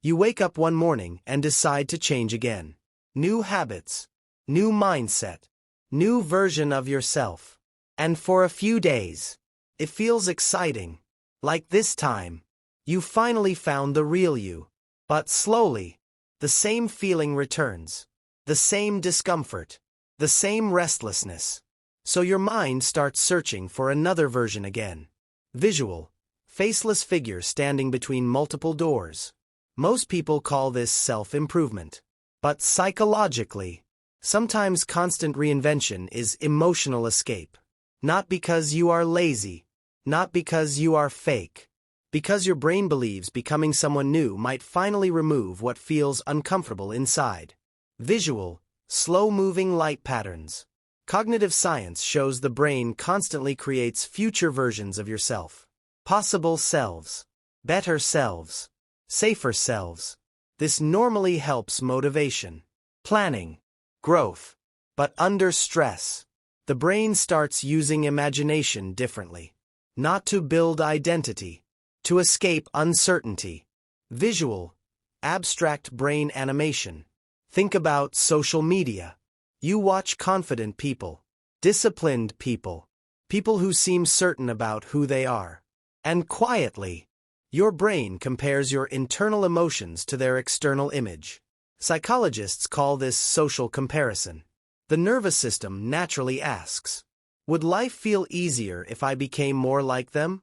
You wake up one morning and decide to change again. New habits, new mindset, new version of yourself. And for a few days, it feels exciting. Like this time, you finally found the real you. But slowly, the same feeling returns. The same discomfort. The same restlessness. So your mind starts searching for another version again. Visual, faceless figure standing between multiple doors. Most people call this self-improvement. But psychologically, sometimes constant reinvention is emotional escape. Not because you are lazy, not because you are fake. Because your brain believes becoming someone new might finally remove what feels uncomfortable inside. Visual, slow-moving light patterns. Cognitive science shows the brain constantly creates future versions of yourself. Possible selves. Better selves. Safer selves. This normally helps motivation, planning, growth. But under stress, the brain starts using imagination differently. Not to build identity. To escape uncertainty. Visual, abstract brain animation. Think about social media. You watch confident people, disciplined people, people who seem certain about who they are. And quietly, your brain compares your internal emotions to their external image. Psychologists call this social comparison. The nervous system naturally asks, would life feel easier if I became more like them?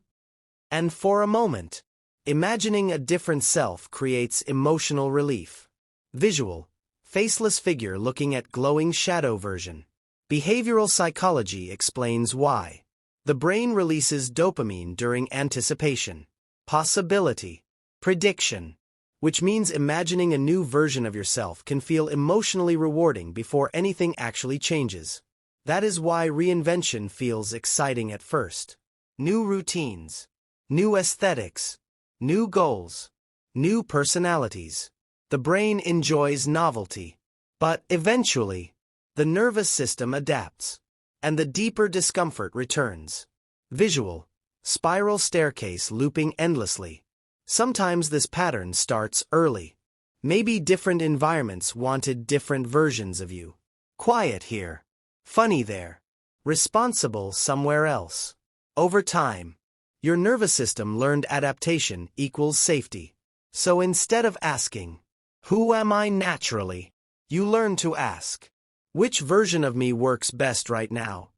And for a moment, imagining a different self creates emotional relief. Visual, faceless figure looking at glowing shadow version. Behavioral psychology explains why. The brain releases dopamine during anticipation, possibility, prediction, which means imagining a new version of yourself can feel emotionally rewarding before anything actually changes. That is why reinvention feels exciting at first. New routines. New aesthetics, new goals, new personalities. The brain enjoys novelty. But eventually, the nervous system adapts, and the deeper discomfort returns. Visual, spiral staircase looping endlessly. Sometimes this pattern starts early. Maybe different environments wanted different versions of you. Quiet here, funny there, responsible somewhere else. Over time, your nervous system learned adaptation equals safety. So instead of asking, who am I naturally? You learn to ask, which version of me works best right now?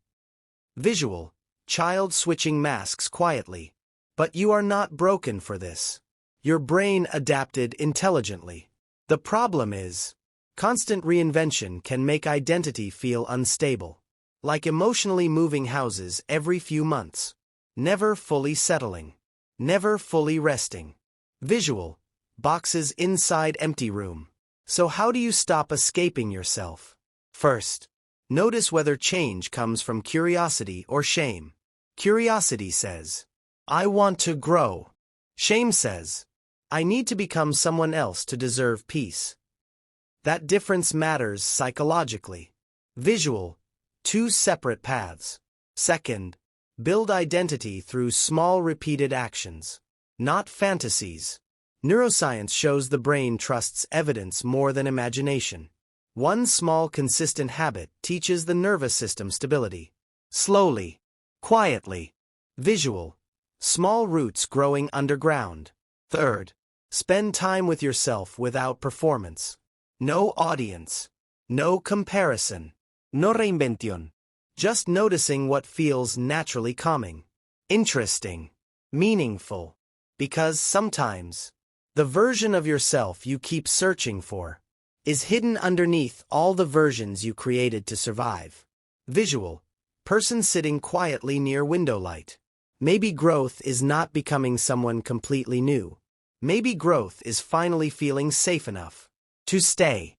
Visual, child switching masks quietly. But you are not broken for this. Your brain adapted intelligently. The problem is, constant reinvention can make identity feel unstable. Like emotionally moving houses every few months. Never fully settling. Never fully resting. Visual, boxes inside empty room. So how do you stop escaping yourself? First, notice whether change comes from curiosity or shame. Curiosity says, I want to grow. Shame says, I need to become someone else to deserve peace. That difference matters psychologically. Visual, two separate paths. Second, build identity through small repeated actions, not fantasies. Neuroscience shows the brain trusts evidence more than imagination. One small consistent habit teaches the nervous system stability. Slowly, quietly. Visual, small roots growing underground. Third, spend time with yourself without performance. No audience. No comparison. No reinvention. Just noticing what feels naturally calming, interesting, meaningful. Because sometimes, the version of yourself you keep searching for is hidden underneath all the versions you created to survive. Visual, person sitting quietly near window light. Maybe growth is not becoming someone completely new. Maybe growth is finally feeling safe enough to stay.